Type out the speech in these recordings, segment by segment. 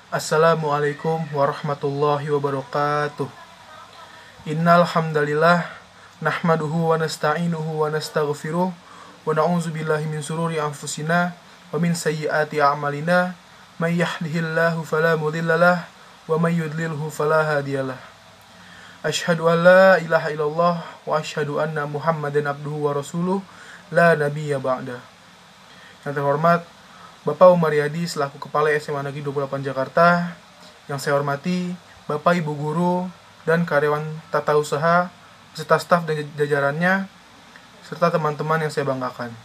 Assalamualaikum warahmatullahi wabarakatuh. Innal hamdalillah nahmaduhu wa nasta'inuhu wa nastaghfiruh wa na'udzu billahi min shururi anfusina wa min sayyiati a'malina may yahdihillahu fala mudhillalah wa may yudlilhu fala hadiyalah. Asyhadu an la ilaha illallah wa asyhadu anna Muhammadan abduhu wa rasuluh la nabiyya ba'da. Yang terhormat Bapak Umar Yadi selaku Kepala SMA Negeri 28 Jakarta, yang saya hormati Bapak Ibu Guru dan karyawan tata usaha beserta staf dan jajarannya serta teman-teman yang saya banggakan.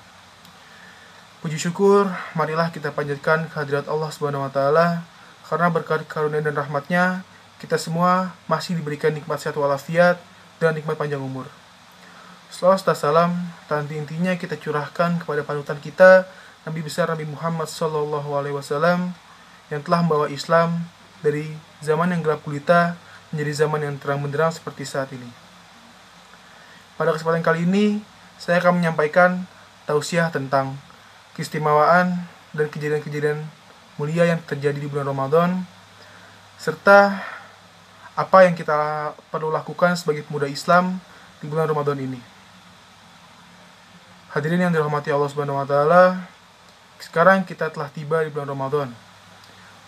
Puji syukur marilah kita panjatkan kehadirat Allah Subhanahu wa taala, karena berkat karunia dan rahmatnya kita semua masih diberikan nikmat sehat walafiat dan nikmat panjang umur. Selawat dan salam tanti intinya kita curahkan kepada panutan kita, Nabi besar Nabi Muhammad SAW, yang telah membawa Islam dari zaman yang gelap gulita menjadi zaman yang terang benderang seperti saat ini. Pada kesempatan kali ini, saya akan menyampaikan tausiah tentang keistimewaan dan kejadian-kejadian mulia yang terjadi di bulan Ramadan, serta apa yang kita perlu lakukan sebagai pemuda Islam di bulan Ramadan ini. Hadirin yang dirahmati Allah Subhanahu wa taala, sekarang kita telah tiba di bulan Ramadan.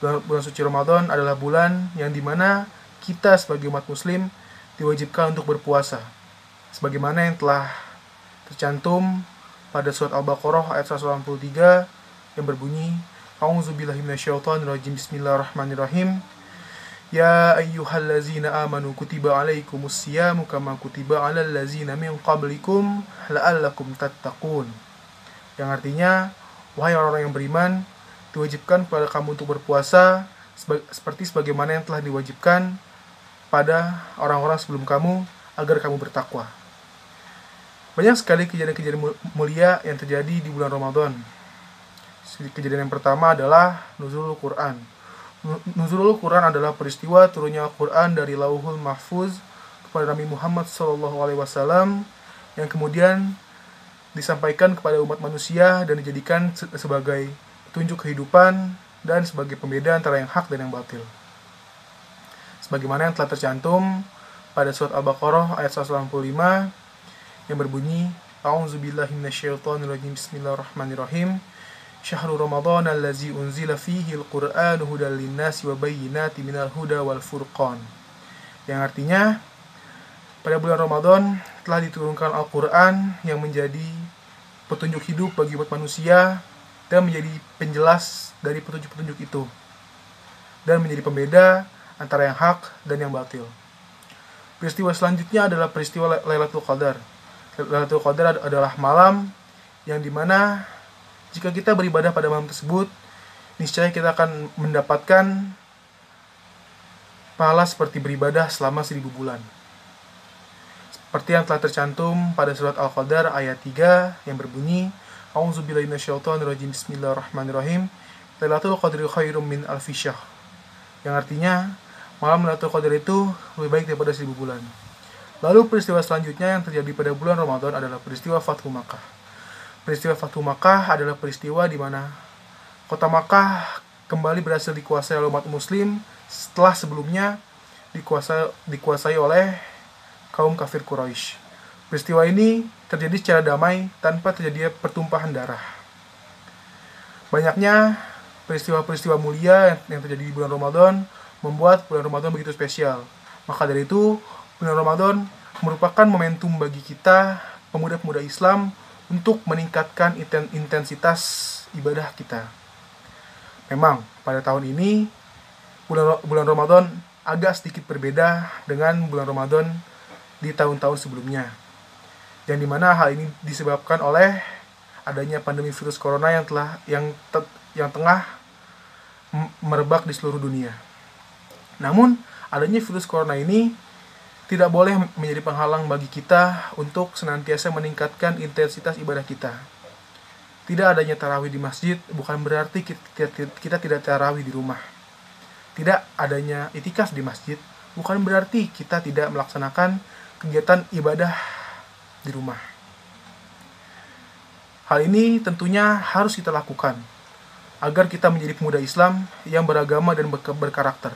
Bulan suci Ramadan adalah bulan yang dimana kita sebagai umat muslim diwajibkan untuk berpuasa, sebagaimana yang telah tercantum pada surat Al-Baqarah ayat 183 yang berbunyi, A'udzubillahi minasyaitonirrajim, Bismillahirrahmanirrahim. Ya ayyuhallazina amanu kutiba alaikumus siyamu kama kutiba alal ladzina min qablikum la'allakum tattaqun. Yang artinya, wahai orang-orang yang beriman, diwajibkan kepada kamu untuk berpuasa seperti sebagaimana yang telah diwajibkan pada orang-orang sebelum kamu agar kamu bertakwa. Banyak sekali kejadian-kejadian mulia yang terjadi di bulan Ramadan. Kejadian yang pertama adalah Nuzulul Quran. Nuzulul Quran adalah peristiwa turunnya Al-Quran dari Lauhul Mahfuz kepada Nabi Muhammad SAW yang kemudian disampaikan kepada umat manusia dan dijadikan sebagai petunjuk kehidupan dan sebagai pembeda antara yang hak dan yang batil. Sebagaimana yang telah tercantum pada surat Al-Baqarah ayat 185 yang berbunyi, A'udzubillahi minasyaitonirrajim, Bismillahirrahmanirrahim. Syahrul Ramadan allazi unzila fihi al-Qur'anu hudal linnasi wa bayyinatin minal huda wal furqan. Yang artinya, pada bulan Ramadan telah diturunkan Al-Quran yang menjadi petunjuk hidup bagi umat manusia dan menjadi penjelas dari petunjuk-petunjuk itu, dan menjadi pembeda antara yang hak dan yang batil. Peristiwa selanjutnya adalah peristiwa Lailatul Qadar. Lailatul Qadar adalah malam yang dimana jika kita beribadah pada malam tersebut, niscaya kita akan mendapatkan pahala seperti beribadah selama 1000 bulan. Seperti yang telah tercantum pada surat Al-Qadar ayat 3 yang berbunyi, A'udzubillahi minasyaitonirrajim, Bismillahirrahmanirrahim. Lailatul Qadri khairum min alfi syahr. Yang artinya, malam Lailatul Qadar itu lebih baik daripada 1000 bulan. Lalu peristiwa selanjutnya yang terjadi pada bulan Ramadan adalah peristiwa Fathu Makkah. Peristiwa Fathu Makkah adalah peristiwa di mana kota Makkah kembali berhasil dikuasai oleh umat muslim setelah sebelumnya dikuasai oleh kaum kafir Quraisy. Peristiwa ini terjadi secara damai tanpa terjadi pertumpahan darah. Banyaknya peristiwa-peristiwa mulia yang terjadi di bulan Ramadan membuat bulan Ramadan begitu spesial. Maka dari itu, bulan Ramadan merupakan momentum bagi kita, pemuda-pemuda Islam, untuk meningkatkan intensitas ibadah kita. Memang, pada tahun ini, bulan Ramadan agak sedikit berbeda dengan bulan Ramadan di tahun-tahun sebelumnya, yang dimana hal ini disebabkan oleh adanya pandemi virus corona yang tengah merebak di seluruh dunia. Namun, adanya virus corona ini tidak boleh menjadi penghalang bagi kita untuk senantiasa meningkatkan intensitas ibadah kita. Tidak adanya tarawih di masjid bukan berarti kita tidak tarawih di rumah. Tidak adanya itikaf di masjid bukan berarti kita tidak melaksanakan kegiatan ibadah di rumah. Hal ini tentunya harus kita lakukan agar kita menjadi pemuda Islam yang beragama dan berkarakter.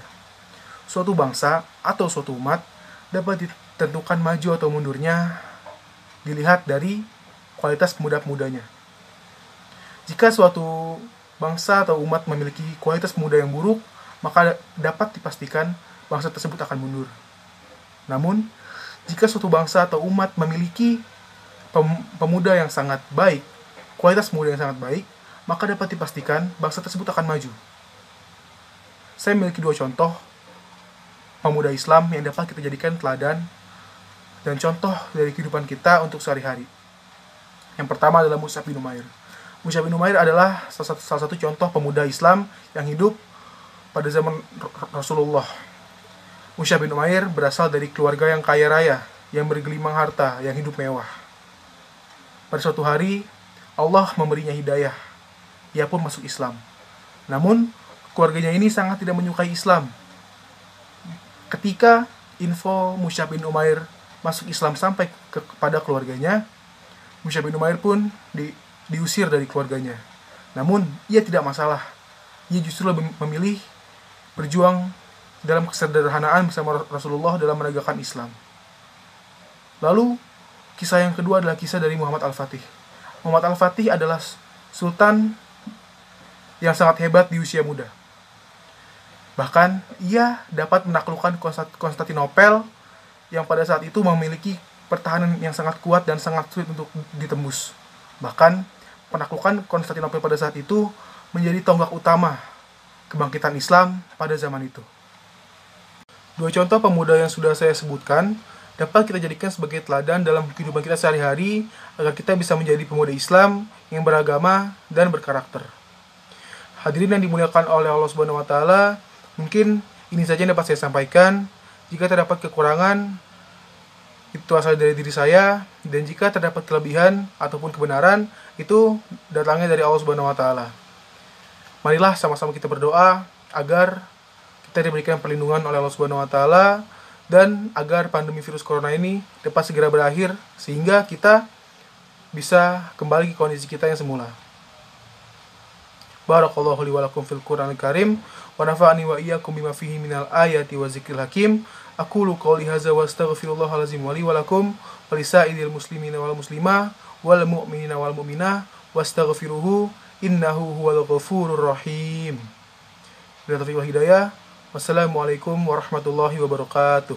Suatu bangsa atau suatu umat dapat ditentukan maju atau mundurnya dilihat dari kualitas pemuda-pemudanya. Jika suatu bangsa atau umat memiliki kualitas pemuda yang buruk, maka dapat dipastikan bangsa tersebut akan mundur. Namun, jika suatu bangsa atau umat memiliki pemuda yang sangat baik, kualitas pemuda yang sangat baik, maka dapat dipastikan bangsa tersebut akan maju. Saya memiliki 2 contoh pemuda Islam yang dapat kita jadikan teladan dan contoh dari kehidupan kita untuk sehari-hari. Yang pertama adalah Mus'ab bin Umair. Mus'ab bin Umair adalah salah satu contoh pemuda Islam yang hidup pada zaman Rasulullah. Mus'ab bin Umair berasal dari keluarga yang kaya raya, yang bergelimang harta, yang hidup mewah. Pada suatu hari, Allah memberinya hidayah. Ia pun masuk Islam. Namun, keluarganya ini sangat tidak menyukai Islam. Ketika info Mus'ab bin Umair masuk Islam sampai kepada keluarganya, Mus'ab bin Umair pun diusir dari keluarganya. Namun, ia tidak masalah. Ia justru lebih memilih berjuang dalam kesederhanaan bersama Rasulullah dalam menegakkan Islam. Lalu, kisah yang kedua adalah kisah dari Muhammad Al-Fatih. Muhammad Al-Fatih adalah sultan yang sangat hebat di usia muda. Bahkan, ia dapat menaklukkan Konstantinopel yang pada saat itu memiliki pertahanan yang sangat kuat dan sangat sulit untuk ditembus. Bahkan, penaklukan Konstantinopel pada saat itu menjadi tonggak utama kebangkitan Islam pada zaman itu. 2 contoh pemuda yang sudah saya sebutkan dapat kita jadikan sebagai teladan dalam kehidupan kita sehari-hari agar kita bisa menjadi pemuda Islam yang beragama dan berkarakter. Hadirin yang dimuliakan oleh Allah Subhanahu wa taala, mungkin ini saja yang dapat saya sampaikan. Jika terdapat kekurangan, itu asal dari diri saya, dan jika terdapat kelebihan ataupun kebenaran, itu datangnya dari Allah Subhanahu wa taala. Marilah sama-sama kita berdoa agar kita diberikan perlindungan oleh Allah Subhanahu wa taala dan agar pandemi virus corona ini dapat segera berakhir sehingga kita bisa kembali ke kondisi kita yang semula. Barakallahu li wa lakum fil Qur'anil Karim wa nafa'ani wa iyyakum bima fihi minal ayati wa zikril hakim. Aqulu qouli hadza wa astaghfirullahal azim wa li wa lakum wa lisairil muslimina wal muslimah wal mu'minina wal mu'minah wastaghfiruhu innahu huwal ghafurur rahim. Bila taufiq wal hidayah. Wassalamualaikum warahmatullahi wabarakatuh.